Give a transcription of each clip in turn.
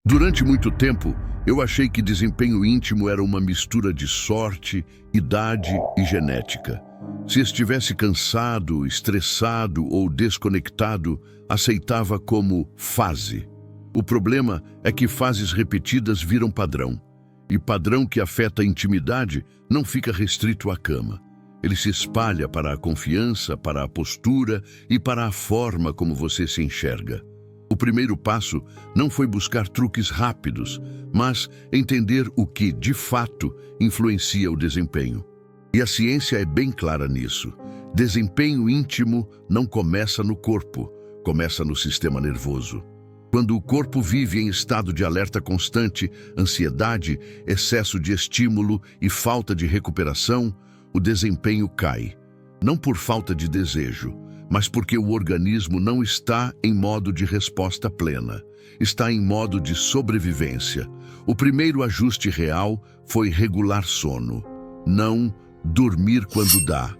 Durante muito tempo, eu achei que desempenho íntimo era uma mistura de sorte, idade e genética. Se estivesse cansado, estressado ou desconectado, aceitava como fase. O problema é que fases repetidas viram padrão. E padrão que afeta a intimidade não fica restrito à cama. Ele se espalha para a confiança, para a postura e para a forma como você se enxerga. O primeiro passo não foi buscar truques rápidos, mas entender o que, de fato, influencia o desempenho. E a ciência é bem clara nisso. Desempenho íntimo não começa no corpo, começa no sistema nervoso. Quando o corpo vive em estado de alerta constante, ansiedade, excesso de estímulo e falta de recuperação, o desempenho cai. Não por falta de desejo, mas porque o organismo não está em modo de resposta plena. Está em modo de sobrevivência. O primeiro ajuste real foi regular sono. Não dormir quando dá,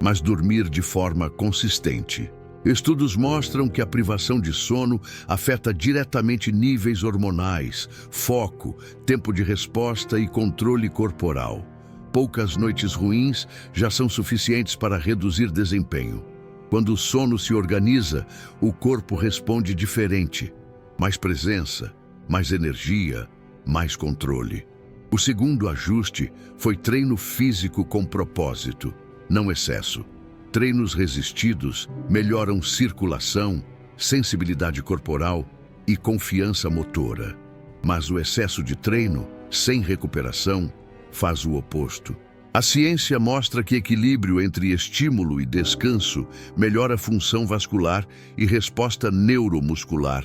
mas dormir de forma consistente. Estudos mostram que a privação de sono afeta diretamente níveis hormonais, foco, tempo de resposta e controle corporal. Poucas noites ruins já são suficientes para reduzir desempenho. Quando o sono se organiza, o corpo responde diferente. Mais presença, mais energia, mais controle. O segundo ajuste foi treino físico com propósito, não excesso. Treinos resistidos melhoram circulação, sensibilidade corporal e confiança motora. Mas o excesso de treino, sem recuperação, faz o oposto. A ciência mostra que equilíbrio entre estímulo e descanso melhora a função vascular e resposta neuromuscular,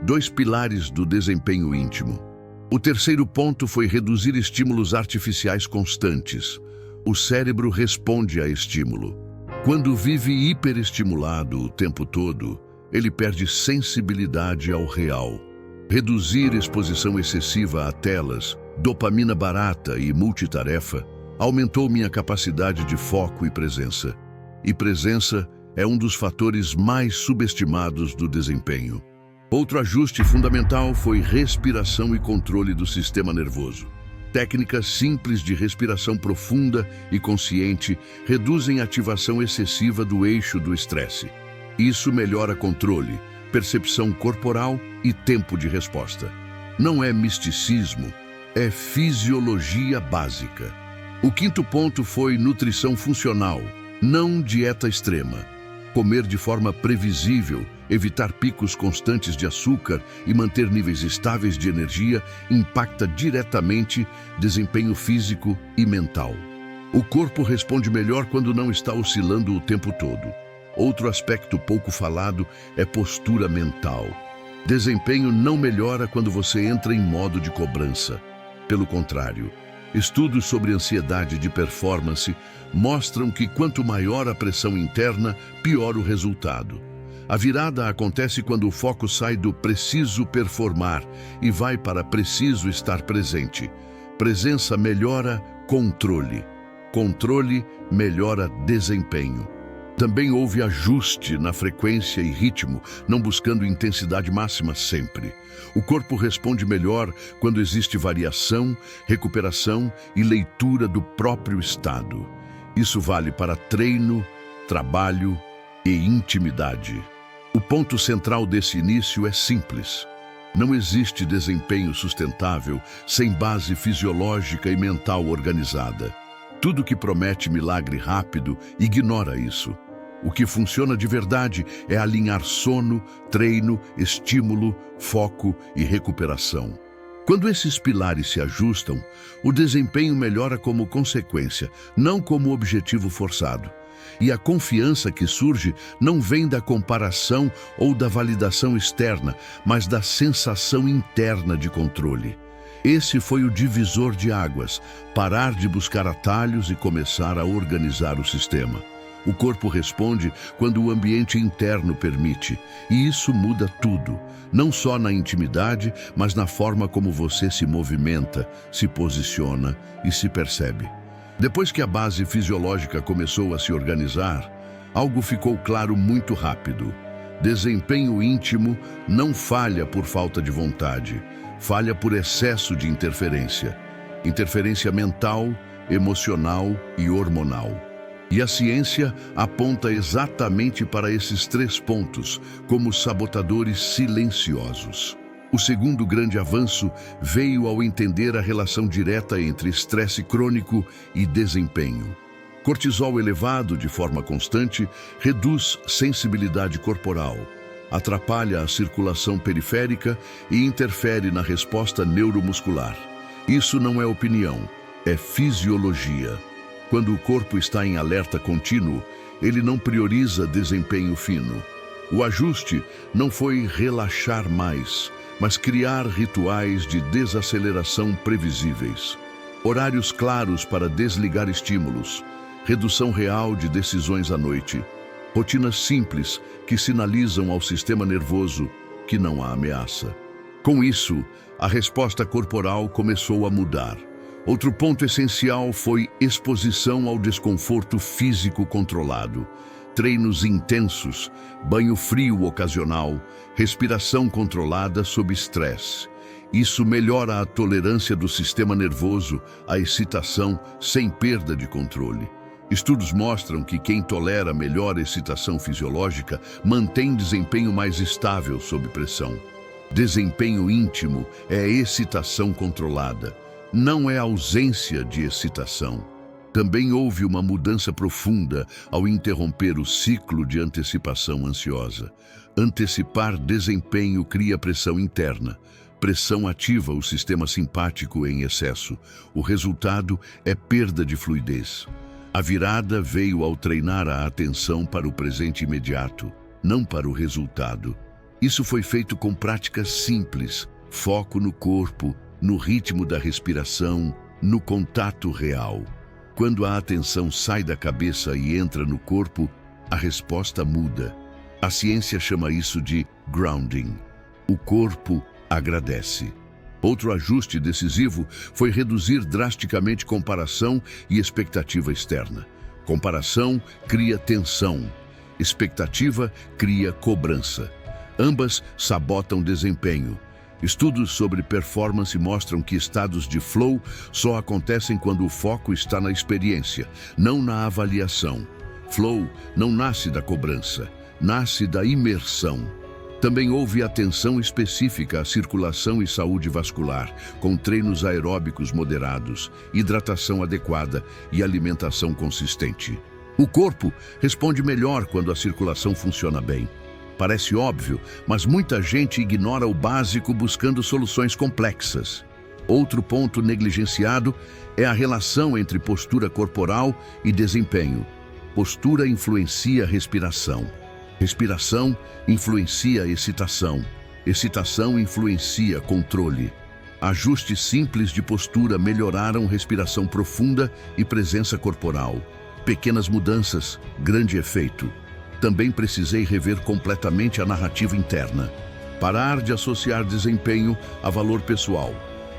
dois pilares do desempenho íntimo. O terceiro ponto foi reduzir estímulos artificiais constantes. O cérebro responde a estímulo. Quando vive hiperestimulado o tempo todo, ele perde sensibilidade ao real. Reduzir exposição excessiva a telas, dopamina barata e multitarefa aumentou minha capacidade de foco e presença. E presença é um dos fatores mais subestimados do desempenho. Outro ajuste fundamental foi respiração e controle do sistema nervoso. Técnicas simples de respiração profunda e consciente reduzem a ativação excessiva do eixo do estresse. Isso melhora controle, percepção corporal e tempo de resposta. Não é misticismo, é fisiologia básica. O quinto ponto foi nutrição funcional, não dieta extrema. Comer de forma previsível, evitar picos constantes de açúcar e manter níveis estáveis de energia impacta diretamente desempenho físico e mental. O corpo responde melhor quando não está oscilando o tempo todo. Outro aspecto pouco falado é postura mental. Desempenho não melhora quando você entra em modo de cobrança. Pelo contrário, estudos sobre ansiedade de performance mostram que quanto maior a pressão interna, pior o resultado. A virada acontece quando o foco sai do preciso performar e vai para preciso estar presente. Presença melhora controle. Controle melhora desempenho. Também houve ajuste na frequência e ritmo, não buscando intensidade máxima sempre. O corpo responde melhor quando existe variação, recuperação e leitura do próprio estado. Isso vale para treino, trabalho e intimidade. O ponto central desse início é simples. Não existe desempenho sustentável sem base fisiológica e mental organizada. Tudo que promete milagre rápido ignora isso. O que funciona de verdade é alinhar sono, treino, estímulo, foco e recuperação. Quando esses pilares se ajustam, o desempenho melhora como consequência, não como objetivo forçado. E a confiança que surge não vem da comparação ou da validação externa, mas da sensação interna de controle. Esse foi o divisor de águas, parar de buscar atalhos e começar a organizar o sistema. O corpo responde quando o ambiente interno permite, e isso muda tudo, não só na intimidade, mas na forma como você se movimenta, se posiciona e se percebe. Depois que a base fisiológica começou a se organizar, algo ficou claro muito rápido. Desempenho íntimo não falha por falta de vontade, falha por excesso de interferência. Interferência mental, emocional e hormonal. E a ciência aponta exatamente para esses 3 pontos como sabotadores silenciosos. O segundo grande avanço veio ao entender a relação direta entre estresse crônico e desempenho. Cortisol elevado de forma constante reduz sensibilidade corporal, atrapalha a circulação periférica e interfere na resposta neuromuscular. Isso não é opinião, é fisiologia. Quando o corpo está em alerta contínuo, ele não prioriza desempenho fino. O ajuste não foi relaxar mais, mas criar rituais de desaceleração previsíveis. Horários claros para desligar estímulos, redução real de decisões à noite, rotinas simples que sinalizam ao sistema nervoso que não há ameaça. Com isso, a resposta corporal começou a mudar. Outro ponto essencial foi exposição ao desconforto físico controlado. Treinos intensos, banho frio ocasional, respiração controlada sob estresse. Isso melhora a tolerância do sistema nervoso à excitação sem perda de controle. Estudos mostram que quem tolera melhor excitação fisiológica mantém desempenho mais estável sob pressão. Desempenho íntimo é excitação controlada, não é ausência de excitação. Também houve uma mudança profunda ao interromper o ciclo de antecipação ansiosa. Antecipar desempenho cria pressão interna. Pressão ativa o sistema simpático em excesso. O resultado é perda de fluidez. A virada veio ao treinar a atenção para o presente imediato, não para o resultado. Isso foi feito com práticas simples, foco no corpo, no ritmo da respiração, no contato real. Quando a atenção sai da cabeça e entra no corpo, a resposta muda. A ciência chama isso de grounding. O corpo agradece. Outro ajuste decisivo foi reduzir drasticamente comparação e expectativa externa. Comparação cria tensão. Expectativa cria cobrança. Ambas sabotam desempenho. Estudos sobre performance mostram que estados de flow só acontecem quando o foco está na experiência, não na avaliação. Flow não nasce da cobrança, nasce da imersão. Também houve atenção específica à circulação e saúde vascular, com treinos aeróbicos moderados, hidratação adequada e alimentação consistente. O corpo responde melhor quando a circulação funciona bem. Parece óbvio, mas muita gente ignora o básico buscando soluções complexas. Outro ponto negligenciado é a relação entre postura corporal e desempenho. Postura influencia respiração. Respiração influencia excitação. Excitação influencia controle. Ajustes simples de postura melhoraram respiração profunda e presença corporal. Pequenas mudanças, grande efeito. Também precisei rever completamente a narrativa interna. Parar de associar desempenho a valor pessoal.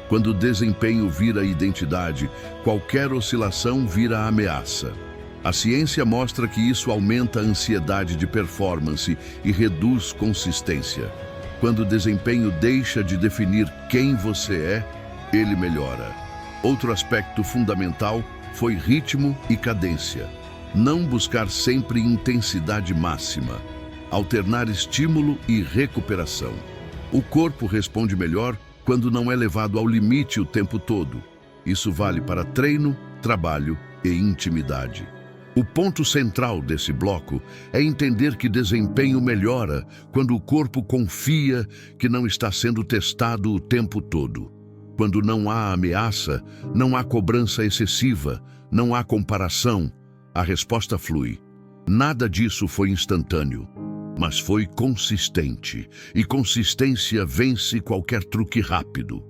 Quando o desempenho vira identidade, qualquer oscilação vira ameaça. A ciência mostra que isso aumenta a ansiedade de performance e reduz consistência. Quando o desempenho deixa de definir quem você é, ele melhora. Outro aspecto fundamental foi ritmo e cadência. Não buscar sempre intensidade máxima. Alternar estímulo e recuperação. O corpo responde melhor quando não é levado ao limite o tempo todo. Isso vale para treino, trabalho e intimidade. O ponto central desse bloco é entender que desempenho melhora quando o corpo confia que não está sendo testado o tempo todo. Quando não há ameaça, não há cobrança excessiva, não há comparação, a resposta flui. Nada disso foi instantâneo, mas foi consistente, e consistência vence qualquer truque rápido.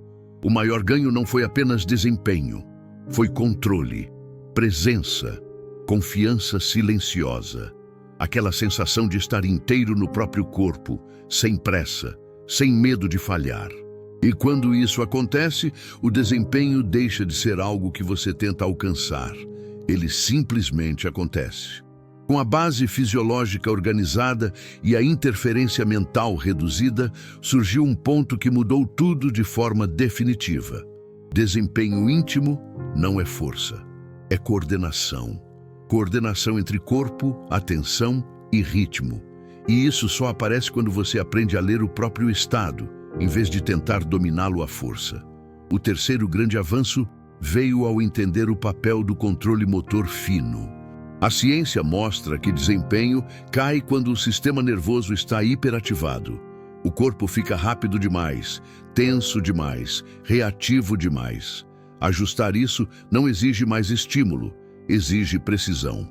O maior ganho não foi apenas desempenho, foi controle, presença, confiança silenciosa, aquela sensação de estar inteiro no próprio corpo, sem pressa, sem medo de falhar. E quando isso acontece, o desempenho deixa de ser algo que você tenta alcançar. Ele simplesmente acontece. Com a base fisiológica organizada e a interferência mental reduzida, surgiu um ponto que mudou tudo de forma definitiva. Desempenho íntimo não é força, é coordenação. Coordenação entre corpo, atenção e ritmo. E isso só aparece quando você aprende a ler o próprio estado, em vez de tentar dominá-lo à força. O terceiro grande avanço veio ao entender o papel do controle motor fino. A ciência mostra que desempenho cai quando o sistema nervoso está hiperativado. O corpo fica rápido demais, tenso demais, reativo demais. Ajustar isso não exige mais estímulo, exige precisão.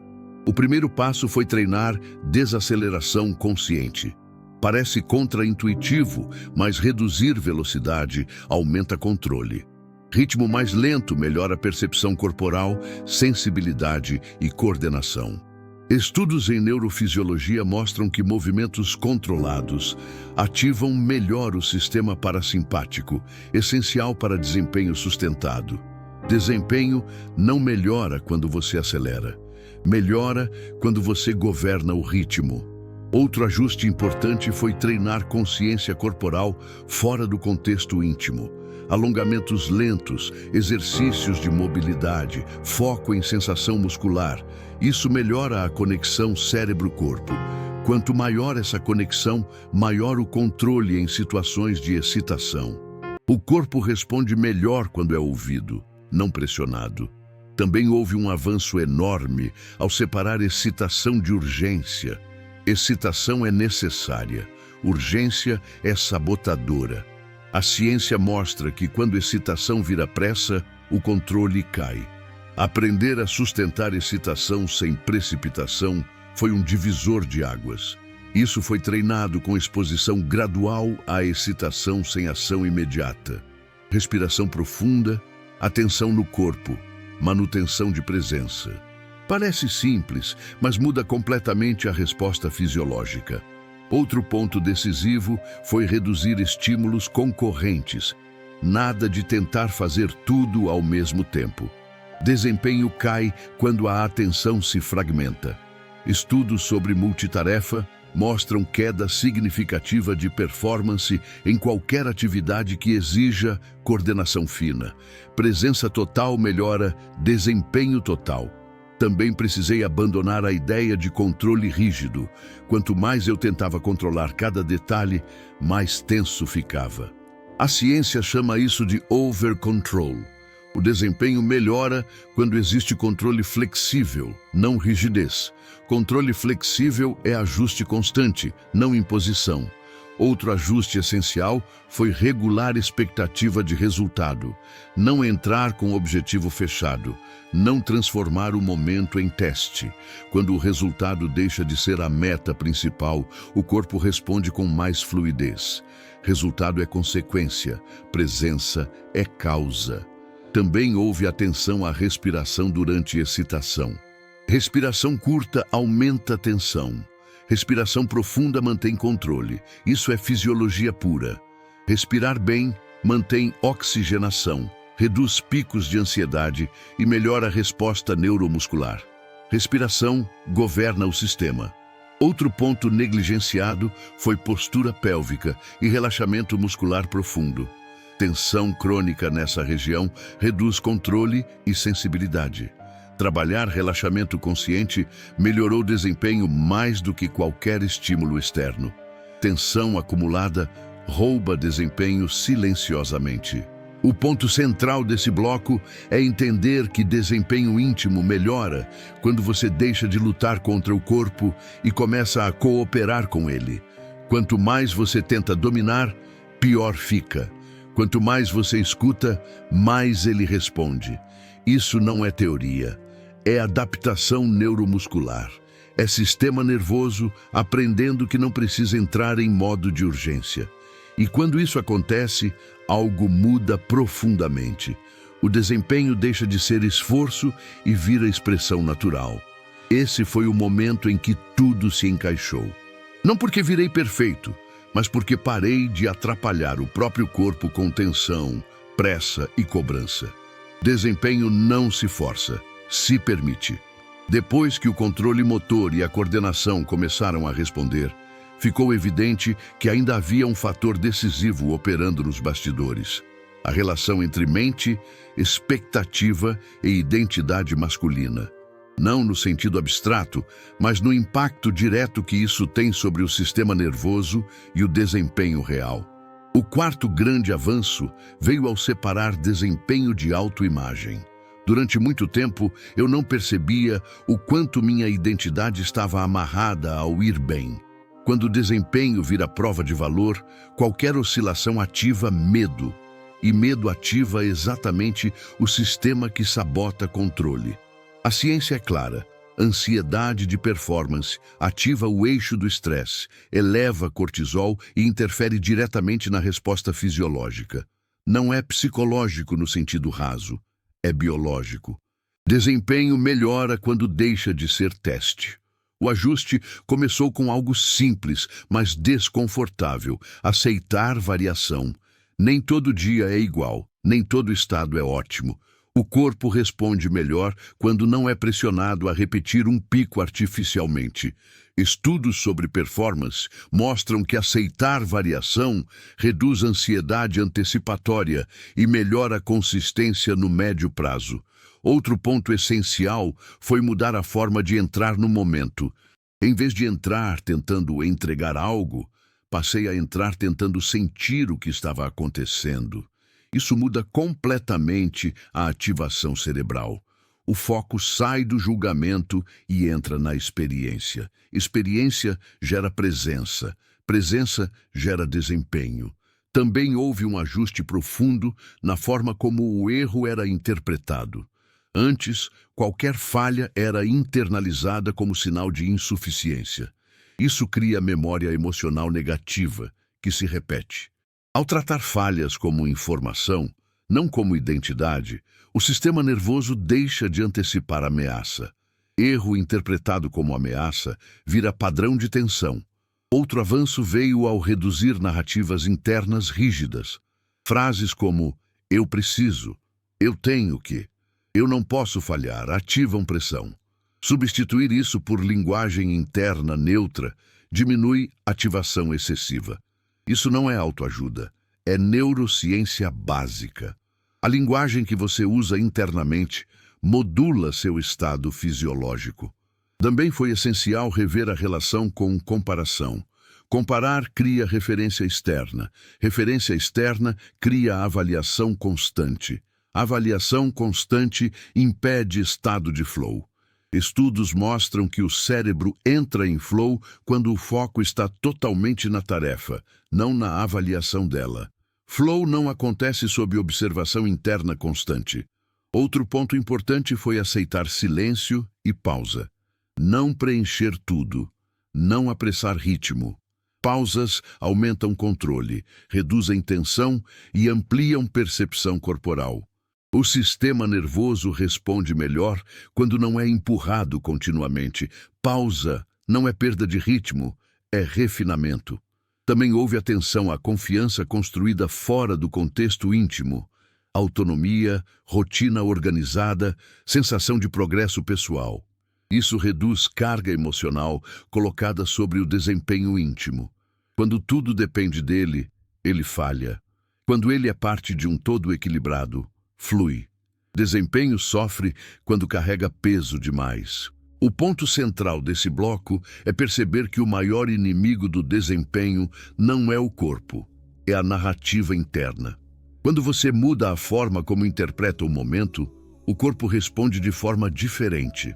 O primeiro passo foi treinar desaceleração consciente. Parece contraintuitivo, mas reduzir velocidade aumenta controle. Ritmo mais lento melhora a percepção corporal, sensibilidade e coordenação. Estudos em neurofisiologia mostram que movimentos controlados ativam melhor o sistema parasimpático, essencial para desempenho sustentado. Desempenho não melhora quando você acelera. Melhora quando você governa o ritmo. Outro ajuste importante foi treinar consciência corporal fora do contexto íntimo. Alongamentos lentos, exercícios de mobilidade, foco em sensação muscular. Isso melhora a conexão cérebro-corpo. Quanto maior essa conexão, maior o controle em situações de excitação. O corpo responde melhor quando é ouvido, não pressionado. Também houve um avanço enorme ao separar excitação de urgência. Excitação é necessária, urgência é sabotadora. A ciência mostra que quando excitação vira pressa, o controle cai. Aprender a sustentar excitação sem precipitação foi um divisor de águas. Isso foi treinado com exposição gradual à excitação sem ação imediata. Respiração profunda, atenção no corpo, manutenção de presença. Parece simples, mas muda completamente a resposta fisiológica. Outro ponto decisivo foi reduzir estímulos concorrentes. Nada de tentar fazer tudo ao mesmo tempo. Desempenho cai quando a atenção se fragmenta. Estudos sobre multitarefa mostram queda significativa de performance em qualquer atividade que exija coordenação fina. Presença total melhora desempenho total. Também precisei abandonar a ideia de controle rígido. Quanto mais eu tentava controlar cada detalhe, mais tenso ficava. A ciência chama isso de over-control. O desempenho melhora quando existe controle flexível, não rigidez. Controle flexível é ajuste constante, não imposição. Outro ajuste essencial foi regular expectativa de resultado. Não entrar com objetivo fechado. Não transformar o momento em teste. Quando o resultado deixa de ser a meta principal, o corpo responde com mais fluidez. Resultado é consequência, presença é causa. Também houve atenção à respiração durante excitação. Respiração curta aumenta a tensão. Respiração profunda mantém controle. Isso é fisiologia pura. Respirar bem mantém oxigenação, reduz picos de ansiedade e melhora a resposta neuromuscular. Respiração governa o sistema. Outro ponto negligenciado foi postura pélvica e relaxamento muscular profundo. Tensão crônica nessa região reduz controle e sensibilidade. Trabalhar relaxamento consciente melhorou o desempenho mais do que qualquer estímulo externo. Tensão acumulada rouba desempenho silenciosamente. O ponto central desse bloco é entender que desempenho íntimo melhora quando você deixa de lutar contra o corpo e começa a cooperar com ele. Quanto mais você tenta dominar, pior fica. Quanto mais você escuta, mais ele responde. Isso não é teoria. É adaptação neuromuscular. É sistema nervoso aprendendo que não precisa entrar em modo de urgência. E quando isso acontece, algo muda profundamente. O desempenho deixa de ser esforço e vira expressão natural. Esse foi o momento em que tudo se encaixou. Não porque virei perfeito, mas porque parei de atrapalhar o próprio corpo com tensão, pressa e cobrança. Desempenho não se força, se permite. Depois que o controle motor e a coordenação começaram a responder, ficou evidente que ainda havia um fator decisivo operando nos bastidores: a relação entre mente, expectativa e identidade masculina. Não no sentido abstrato, mas no impacto direto que isso tem sobre o sistema nervoso e o desempenho real. O quarto grande avanço veio ao separar desempenho de autoimagem. Durante muito tempo, eu não percebia o quanto minha identidade estava amarrada ao ir bem. Quando o desempenho vira prova de valor, qualquer oscilação ativa medo. E medo ativa exatamente o sistema que sabota controle. A ciência é clara. Ansiedade de performance ativa o eixo do estresse, eleva cortisol e interfere diretamente na resposta fisiológica. Não é psicológico no sentido raso. É biológico. Desempenho melhora quando deixa de ser teste. O ajuste começou com algo simples, mas desconfortável: aceitar variação. Nem todo dia é igual, nem todo estado é ótimo. O corpo responde melhor quando não é pressionado a repetir um pico artificialmente. Estudos sobre performance mostram que aceitar variação reduz a ansiedade antecipatória e melhora a consistência no médio prazo. Outro ponto essencial foi mudar a forma de entrar no momento. Em vez de entrar tentando entregar algo, passei a entrar tentando sentir o que estava acontecendo. Isso muda completamente a ativação cerebral. O foco sai do julgamento e entra na experiência. Experiência gera presença. Presença gera desempenho. Também houve um ajuste profundo na forma como o erro era interpretado. Antes, qualquer falha era internalizada como sinal de insuficiência. Isso cria memória emocional negativa, que se repete. Ao tratar falhas como informação, não como identidade, o sistema nervoso deixa de antecipar a ameaça. Erro interpretado como ameaça vira padrão de tensão. Outro avanço veio ao reduzir narrativas internas rígidas. Frases como "eu preciso", "eu tenho que", "eu não posso falhar" ativam pressão. Substituir isso por linguagem interna neutra diminui ativação excessiva. Isso não é autoajuda, é neurociência básica. A linguagem que você usa internamente modula seu estado fisiológico. Também foi essencial rever a relação com comparação. Comparar cria referência externa. Referência externa cria avaliação constante. Avaliação constante impede estado de flow. Estudos mostram que o cérebro entra em flow quando o foco está totalmente na tarefa, não na avaliação dela. Flow não acontece sob observação interna constante. Outro ponto importante foi aceitar silêncio e pausa. Não preencher tudo. Não apressar ritmo. Pausas aumentam controle, reduzem tensão e ampliam percepção corporal. O sistema nervoso responde melhor quando não é empurrado continuamente. Pausa não é perda de ritmo, é refinamento. Também houve atenção à confiança construída fora do contexto íntimo. Autonomia, rotina organizada, sensação de progresso pessoal. Isso reduz carga emocional colocada sobre o desempenho íntimo. Quando tudo depende dele, ele falha. Quando ele é parte de um todo equilibrado, flui. Desempenho sofre quando carrega peso demais. O ponto central desse bloco é perceber que o maior inimigo do desempenho não é o corpo, é a narrativa interna. Quando você muda a forma como interpreta o momento, o corpo responde de forma diferente.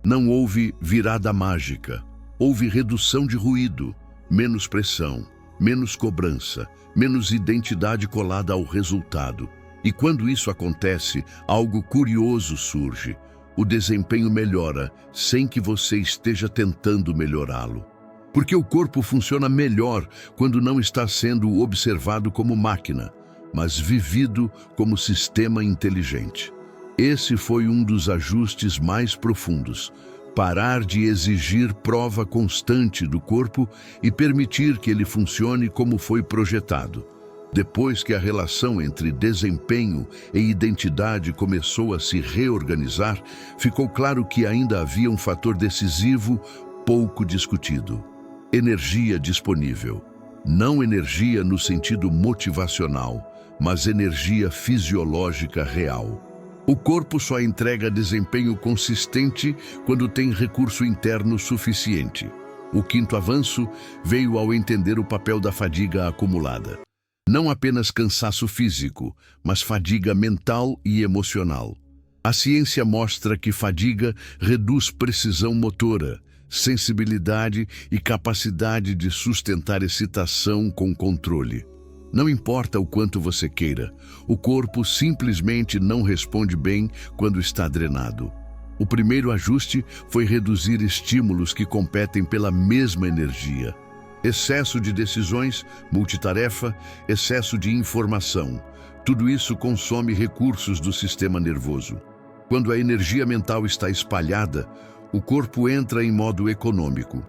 Não houve virada mágica, houve redução de ruído, menos pressão, menos cobrança, menos identidade colada ao resultado. E quando isso acontece, algo curioso surge. O desempenho melhora sem que você esteja tentando melhorá-lo. Porque o corpo funciona melhor quando não está sendo observado como máquina, mas vivido como sistema inteligente. Esse foi um dos ajustes mais profundos. Parar de exigir prova constante do corpo e permitir que ele funcione como foi projetado. Depois que a relação entre desempenho e identidade começou a se reorganizar, ficou claro que ainda havia um fator decisivo pouco discutido: energia disponível. Não energia no sentido motivacional, mas energia fisiológica real. O corpo só entrega desempenho consistente quando tem recurso interno suficiente. O quinto avanço veio ao entender o papel da fadiga acumulada. Não apenas cansaço físico, mas fadiga mental e emocional. A ciência mostra que fadiga reduz precisão motora, sensibilidade e capacidade de sustentar excitação com controle. Não importa o quanto você queira, o corpo simplesmente não responde bem quando está drenado. O primeiro ajuste foi reduzir estímulos que competem pela mesma energia. Excesso de decisões, multitarefa, excesso de informação. Tudo isso consome recursos do sistema nervoso. Quando a energia mental está espalhada, o corpo entra em modo econômico.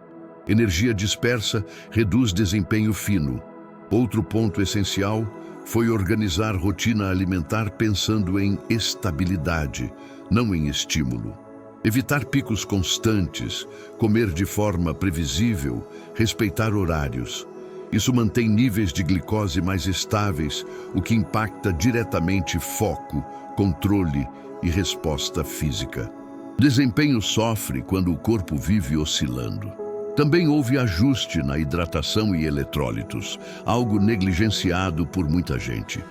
Energia dispersa reduz desempenho fino. Outro ponto essencial foi organizar rotina alimentar pensando em estabilidade, não em estímulo. Evitar picos constantes, comer de forma previsível, respeitar horários. Isso mantém níveis de glicose mais estáveis, o que impacta diretamente foco, controle e resposta física. O desempenho sofre quando o corpo vive oscilando. Também houve ajuste na hidratação e eletrólitos, algo negligenciado por muita gente.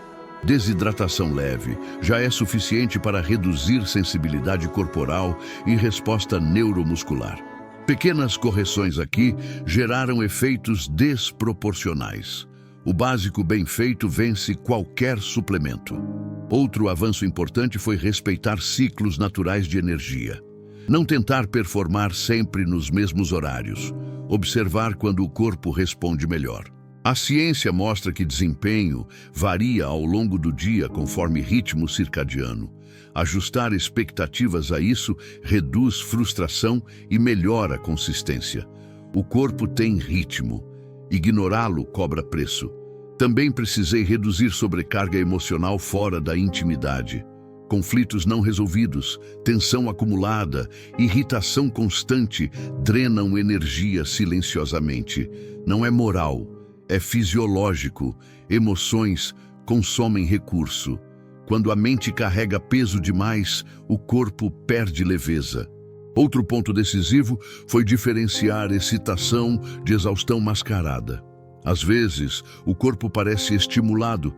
Desidratação leve já é suficiente para reduzir sensibilidade corporal e resposta neuromuscular. Pequenas correções aqui geraram efeitos desproporcionais. O básico bem feito vence qualquer suplemento. Outro avanço importante foi respeitar ciclos naturais de energia. Não tentar performar sempre nos mesmos horários. Observar quando o corpo responde melhor. A ciência mostra que desempenho varia ao longo do dia conforme ritmo circadiano. Ajustar expectativas a isso reduz frustração e melhora a consistência. O corpo tem ritmo. Ignorá-lo cobra preço. Também precisei reduzir sobrecarga emocional fora da intimidade. Conflitos não resolvidos, tensão acumulada, irritação constante drenam energia silenciosamente. Não é moral, é fisiológico. Emoções consomem recurso. Quando a mente carrega peso demais, o corpo perde leveza. Outro ponto decisivo foi diferenciar excitação de exaustão mascarada. Às vezes, o corpo parece estimulado,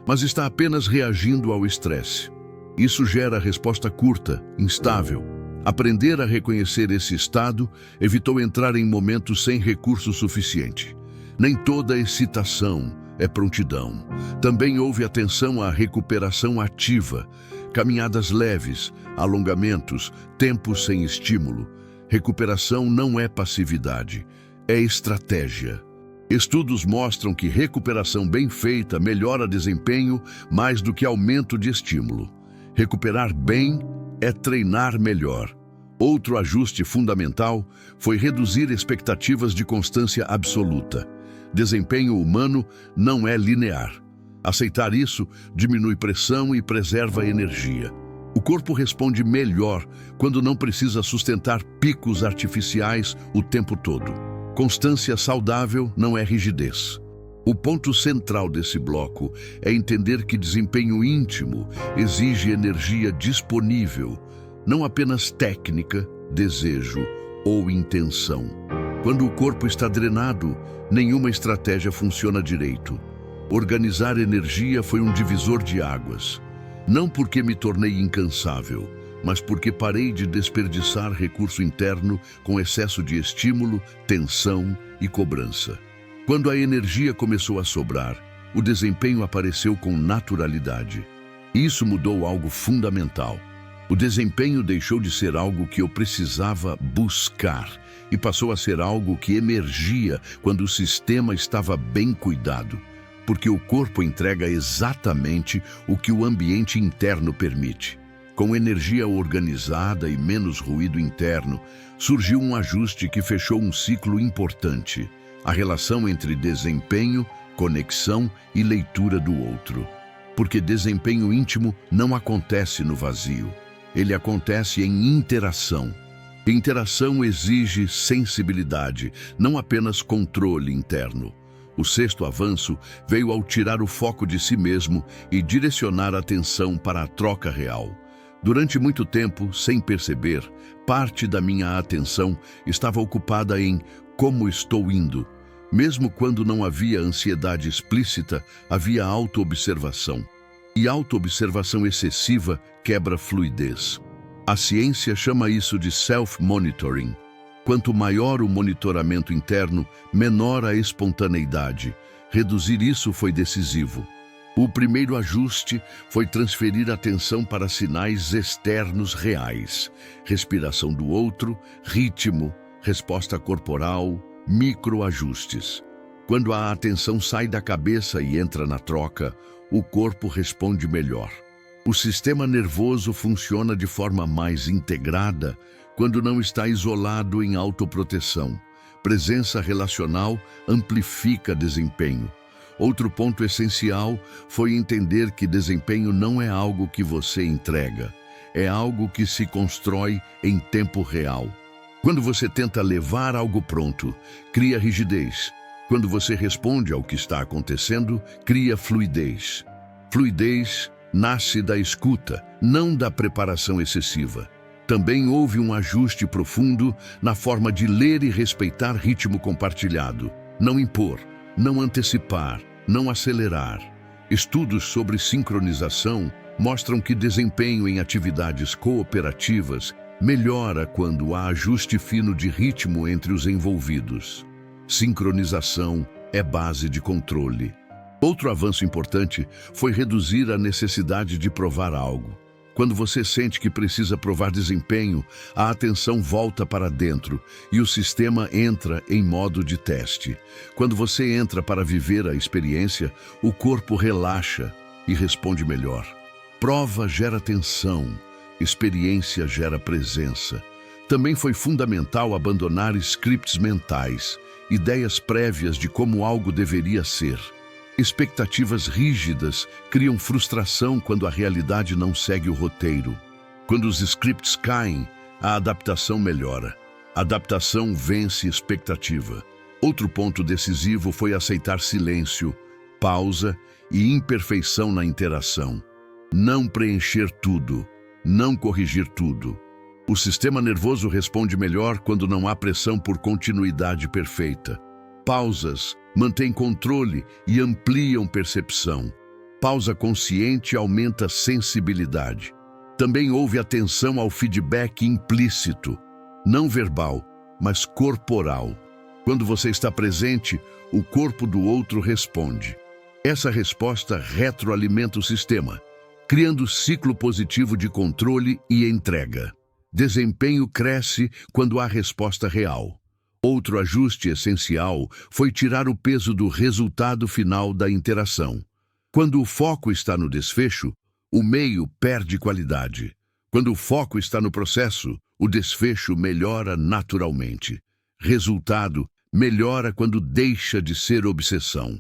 mas está apenas reagindo ao estresse. Isso gera resposta curta, instável. Aprender a reconhecer esse estado evitou entrar em momentos sem recurso suficiente. Nem toda excitação é prontidão. Também houve atenção à recuperação ativa, caminhadas leves, alongamentos, tempos sem estímulo. Recuperação não é passividade, é estratégia. Estudos mostram que recuperação bem feita melhora desempenho mais do que aumento de estímulo. Recuperar bem é treinar melhor. Outro ajuste fundamental foi reduzir expectativas de constância absoluta. Desempenho humano não é linear. Aceitar isso diminui pressão e preserva energia. O corpo responde melhor quando não precisa sustentar picos artificiais o tempo todo. Constância saudável não é rigidez. O ponto central desse bloco é entender que desempenho íntimo exige energia disponível, não apenas técnica, desejo ou intenção. Quando o corpo está drenado, nenhuma estratégia funciona direito. Organizar energia foi um divisor de águas. Não porque me tornei incansável, mas porque parei de desperdiçar recurso interno com excesso de estímulo, tensão e cobrança. Quando a energia começou a sobrar, o desempenho apareceu com naturalidade. Isso mudou algo fundamental. O desempenho deixou de ser algo que eu precisava buscar e passou a ser algo que emergia quando o sistema estava bem cuidado, porque o corpo entrega exatamente o que o ambiente interno permite. Com energia organizada e menos ruído interno, surgiu um ajuste que fechou um ciclo importante. A relação entre desempenho, conexão e leitura do outro. Porque desempenho íntimo não acontece no vazio. Ele acontece em interação. Interação exige sensibilidade, não apenas controle interno. O sexto avanço veio ao tirar o foco de si mesmo e direcionar a atenção para a troca real. Durante muito tempo, sem perceber, parte da minha atenção estava ocupada em como estou indo. Mesmo quando não havia ansiedade explícita, havia autoobservação. E autoobservação excessiva quebra fluidez. A ciência chama isso de self-monitoring. Quanto maior o monitoramento interno, menor a espontaneidade. Reduzir isso foi decisivo. O primeiro ajuste foi transferir atenção para sinais externos reais. Respiração do outro, ritmo, resposta corporal, microajustes. Quando a atenção sai da cabeça e entra na troca, o corpo responde melhor. O sistema nervoso funciona de forma mais integrada quando não está isolado em autoproteção. Presença relacional amplifica desempenho. Outro ponto essencial foi entender que desempenho não é algo que você entrega, é algo que se constrói em tempo real. Quando você tenta levar algo pronto, cria rigidez. Quando você responde ao que está acontecendo, cria fluidez. Fluidez nasce da escuta, não da preparação excessiva. Também houve um ajuste profundo na forma de ler e respeitar ritmo compartilhado. Não impor, não antecipar, não acelerar. Estudos sobre sincronização mostram que desempenho em atividades cooperativas melhora quando há ajuste fino de ritmo entre os envolvidos. Sincronização é base de controle. Outro avanço importante foi reduzir a necessidade de provar algo. Quando você sente que precisa provar desempenho, a atenção volta para dentro e o sistema entra em modo de teste. Quando você entra para viver a experiência, o corpo relaxa e responde melhor. Prova gera tensão, experiência gera presença. Também foi fundamental abandonar scripts mentais, ideias prévias de como algo deveria ser. Expectativas rígidas criam frustração quando a realidade não segue o roteiro. Quando os scripts caem, a adaptação melhora. Adaptação vence expectativa. Outro ponto decisivo foi aceitar silêncio, pausa e imperfeição na interação. Não preencher tudo, não corrigir tudo. O sistema nervoso responde melhor quando não há pressão por continuidade perfeita. Pausas mantêm controle e ampliam percepção. Pausa consciente aumenta sensibilidade. Também houve atenção ao feedback implícito, não verbal, mas corporal. Quando você está presente, o corpo do outro responde. Essa resposta retroalimenta o sistema, criando ciclo positivo de controle e entrega. Desempenho cresce quando há resposta real. Outro ajuste essencial foi tirar o peso do resultado final da interação. Quando o foco está no desfecho, o meio perde qualidade. Quando o foco está no processo, o desfecho melhora naturalmente. Resultado melhora quando deixa de ser obsessão.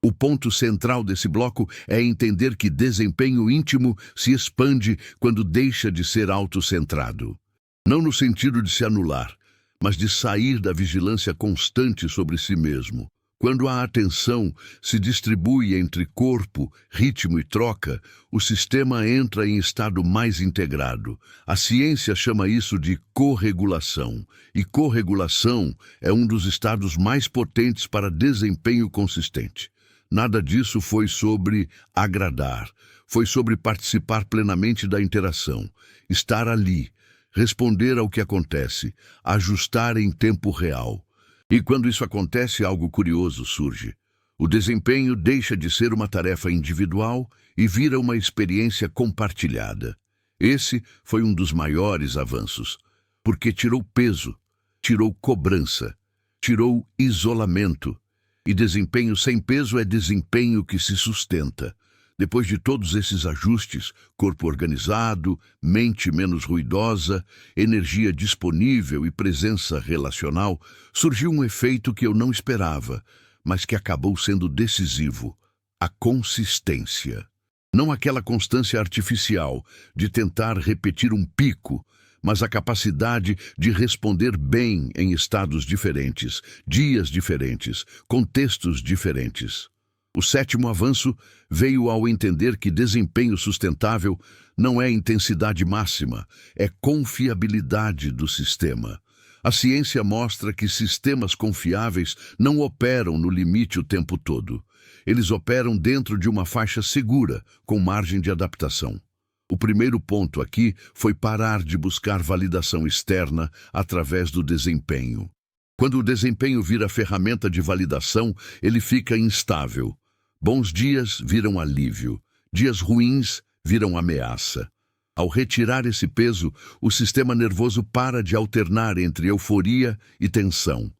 O ponto central desse bloco é entender que desempenho íntimo se expande quando deixa de ser autocentrado. Não no sentido de se anular, mas de sair da vigilância constante sobre si mesmo. Quando a atenção se distribui entre corpo, ritmo e troca, o sistema entra em estado mais integrado. A ciência chama isso de corregulação, e corregulação é um dos estados mais potentes para desempenho consistente. Nada disso foi sobre agradar, foi sobre participar plenamente da interação, estar ali, responder ao que acontece, ajustar em tempo real. E quando isso acontece, algo curioso surge. O desempenho deixa de ser uma tarefa individual e vira uma experiência compartilhada. Esse foi um dos maiores avanços, porque tirou peso, tirou cobrança, tirou isolamento. E desempenho sem peso é desempenho que se sustenta. Depois de todos esses ajustes, corpo organizado, mente menos ruidosa, energia disponível e presença relacional, surgiu um efeito que eu não esperava, mas que acabou sendo decisivo: a consistência. Não aquela constância artificial de tentar repetir um pico, mas a capacidade de responder bem em estados diferentes, dias diferentes, contextos diferentes. O sétimo avanço veio ao entender que desempenho sustentável não é intensidade máxima, é confiabilidade do sistema. A ciência mostra que sistemas confiáveis não operam no limite o tempo todo. Eles operam dentro de uma faixa segura, com margem de adaptação. O primeiro ponto aqui foi parar de buscar validação externa através do desempenho. Quando o desempenho vira ferramenta de validação, ele fica instável. Bons dias viram alívio, dias ruins viram ameaça. Ao retirar esse peso, o sistema nervoso para de alternar entre euforia e tensão.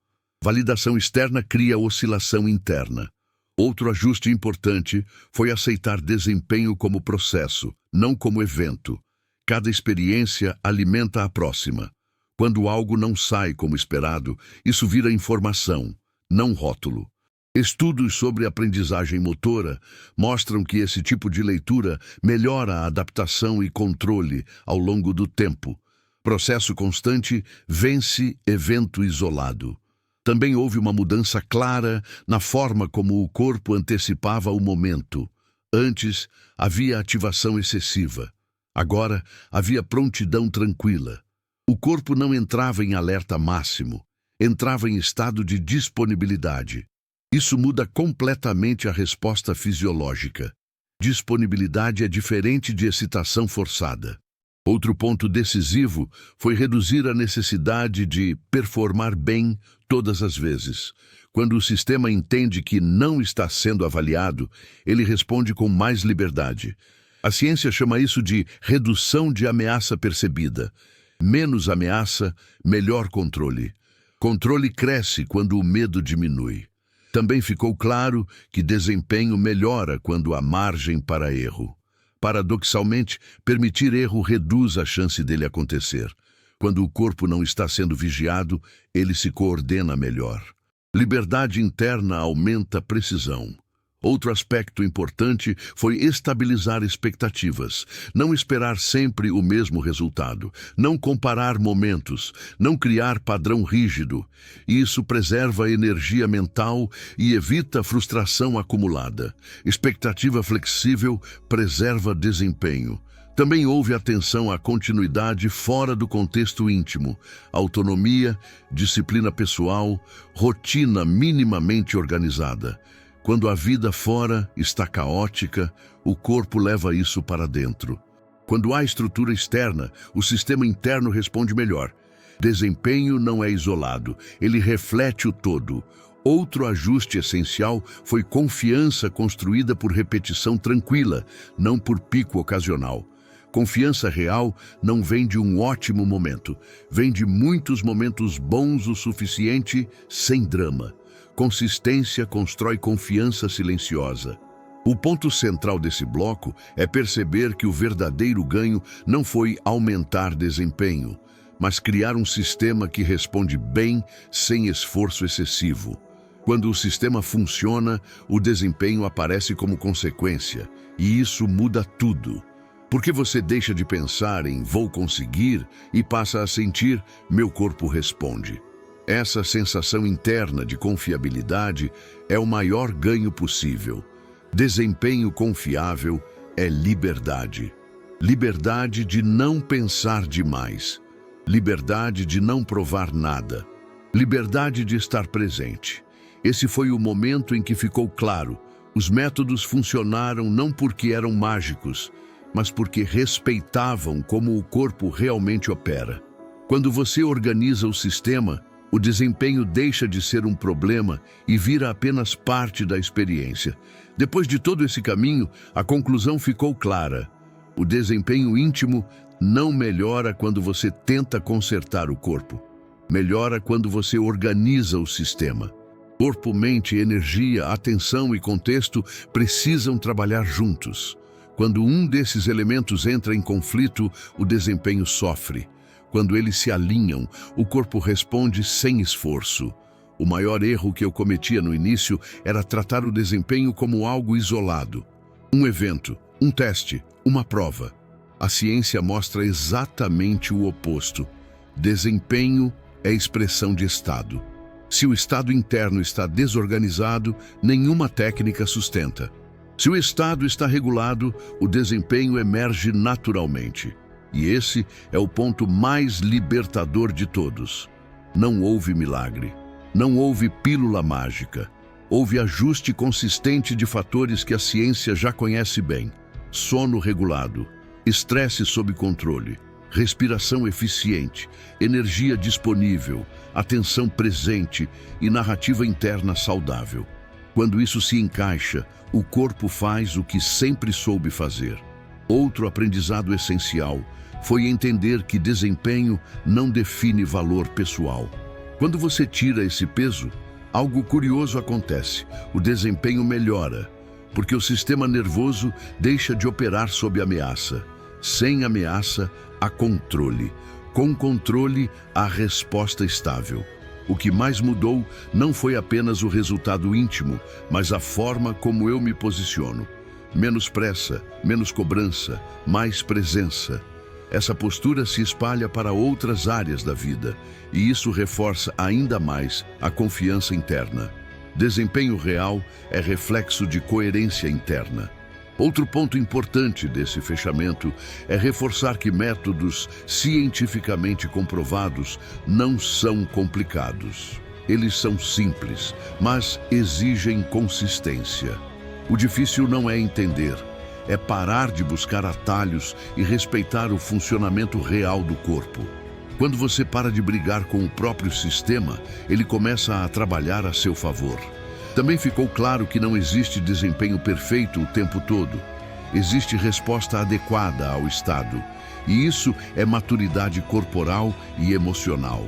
Validação externa cria oscilação interna. Outro ajuste importante foi aceitar desempenho como processo, não como evento. Cada experiência alimenta a próxima. Quando algo não sai como esperado, isso vira informação, não rótulo. Estudos sobre aprendizagem motora mostram que esse tipo de leitura melhora a adaptação e controle ao longo do tempo. Processo constante vence evento isolado. Também houve uma mudança clara na forma como o corpo antecipava o momento. Antes, havia ativação excessiva. Agora, havia prontidão tranquila. O corpo não entrava em alerta máximo, entrava em estado de disponibilidade. Isso muda completamente a resposta fisiológica. Disponibilidade é diferente de excitação forçada. Outro ponto decisivo foi reduzir a necessidade de performar bem todas as vezes. Quando o sistema entende que não está sendo avaliado, ele responde com mais liberdade. A ciência chama isso de redução de ameaça percebida. Menos ameaça, melhor controle. Controle cresce quando o medo diminui. Também ficou claro que desempenho melhora quando há margem para erro. Paradoxalmente, permitir erro reduz a chance dele acontecer. Quando o corpo não está sendo vigiado, ele se coordena melhor. Liberdade interna aumenta a precisão. Outro aspecto importante foi estabilizar expectativas, não esperar sempre o mesmo resultado, não comparar momentos, não criar padrão rígido. Isso preserva a energia mental e evita a frustração acumulada. Expectativa flexível preserva desempenho. Também houve atenção à continuidade fora do contexto íntimo, autonomia, disciplina pessoal, rotina minimamente organizada. Quando a vida fora está caótica, o corpo leva isso para dentro. Quando há estrutura externa, o sistema interno responde melhor. Desempenho não é isolado, ele reflete o todo. Outro ajuste essencial foi confiança construída por repetição tranquila, não por pico ocasional. Confiança real não vem de um ótimo momento, vem de muitos momentos bons o suficiente, sem drama. Consistência constrói confiança silenciosa. O ponto central desse bloco é perceber que o verdadeiro ganho não foi aumentar desempenho, mas criar um sistema que responde bem sem esforço excessivo. Quando o sistema funciona, o desempenho aparece como consequência, e isso muda tudo. Porque você deixa de pensar em vou conseguir e passa a sentir meu corpo responde. Essa sensação interna de confiabilidade é o maior ganho possível. Desempenho confiável é liberdade. Liberdade de não pensar demais. Liberdade de não provar nada. Liberdade de estar presente. Esse foi o momento em que ficou claro. Os métodos funcionaram não porque eram mágicos, mas porque respeitavam como o corpo realmente opera. Quando você organiza o sistema, o desempenho deixa de ser um problema e vira apenas parte da experiência. Depois de todo esse caminho, a conclusão ficou clara. O desempenho íntimo não melhora quando você tenta consertar o corpo. Melhora quando você organiza o sistema. Corpo, mente, energia, atenção e contexto precisam trabalhar juntos. Quando um desses elementos entra em conflito, o desempenho sofre. Quando eles se alinham, o corpo responde sem esforço. O maior erro que eu cometia no início era tratar o desempenho como algo isolado. Um evento, um teste, uma prova. A ciência mostra exatamente o oposto. Desempenho é expressão de estado. Se o estado interno está desorganizado, nenhuma técnica sustenta. Se o estado está regulado, o desempenho emerge naturalmente. E esse é o ponto mais libertador de todos. Não houve milagre. Não houve pílula mágica. Houve ajuste consistente de fatores que a ciência já conhece bem. Sono regulado, estresse sob controle, respiração eficiente, energia disponível, atenção presente e narrativa interna saudável. Quando isso se encaixa, o corpo faz o que sempre soube fazer. Outro aprendizado essencial foi entender que desempenho não define valor pessoal. Quando você tira esse peso, algo curioso acontece. O desempenho melhora, porque o sistema nervoso deixa de operar sob ameaça. Sem ameaça, há controle. Com controle, há resposta estável. O que mais mudou não foi apenas o resultado íntimo, mas a forma como eu me posiciono. Menos pressa, menos cobrança, mais presença. Essa postura se espalha para outras áreas da vida, e isso reforça ainda mais a confiança interna. Desempenho real é reflexo de coerência interna. Outro ponto importante desse fechamento é reforçar que métodos cientificamente comprovados não são complicados. Eles são simples, mas exigem consistência. O difícil não é entender, é parar de buscar atalhos e respeitar o funcionamento real do corpo. Quando você para de brigar com o próprio sistema, ele começa a trabalhar a seu favor. Também ficou claro que não existe desempenho perfeito o tempo todo. Existe resposta adequada ao estado. E isso é maturidade corporal e emocional.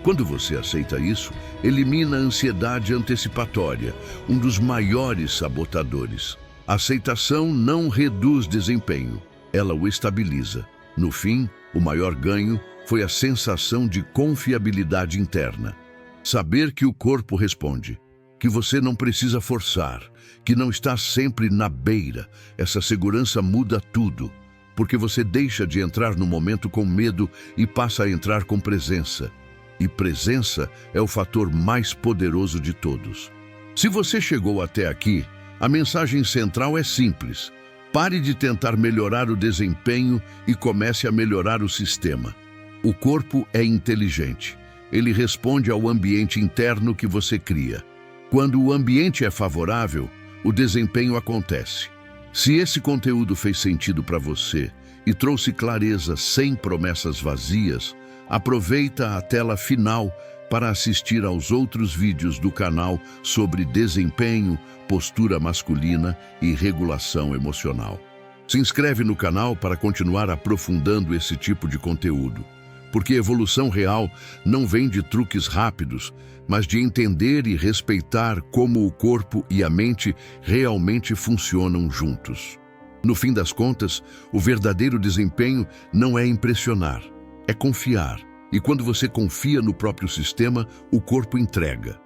Quando você aceita isso, elimina a ansiedade antecipatória, um dos maiores sabotadores. A aceitação não reduz desempenho, ela o estabiliza. No fim, o maior ganho foi a sensação de confiabilidade interna. Saber que o corpo responde, que você não precisa forçar, que não está sempre na beira. Essa segurança muda tudo, porque você deixa de entrar no momento com medo e passa a entrar com presença. E presença é o fator mais poderoso de todos. Se você chegou até aqui, a mensagem central é simples. Pare de tentar melhorar o desempenho e comece a melhorar o sistema. O corpo é inteligente. Ele responde ao ambiente interno que você cria. Quando o ambiente é favorável, o desempenho acontece. Se esse conteúdo fez sentido para você e trouxe clareza sem promessas vazias, aproveita a tela final para assistir aos outros vídeos do canal sobre desempenho, postura masculina e regulação emocional. Se inscreve no canal para continuar aprofundando esse tipo de conteúdo, porque evolução real não vem de truques rápidos, mas de entender e respeitar como o corpo e a mente realmente funcionam juntos. No fim das contas, o verdadeiro desempenho não é impressionar, é confiar. E quando você confia no próprio sistema, o corpo entrega.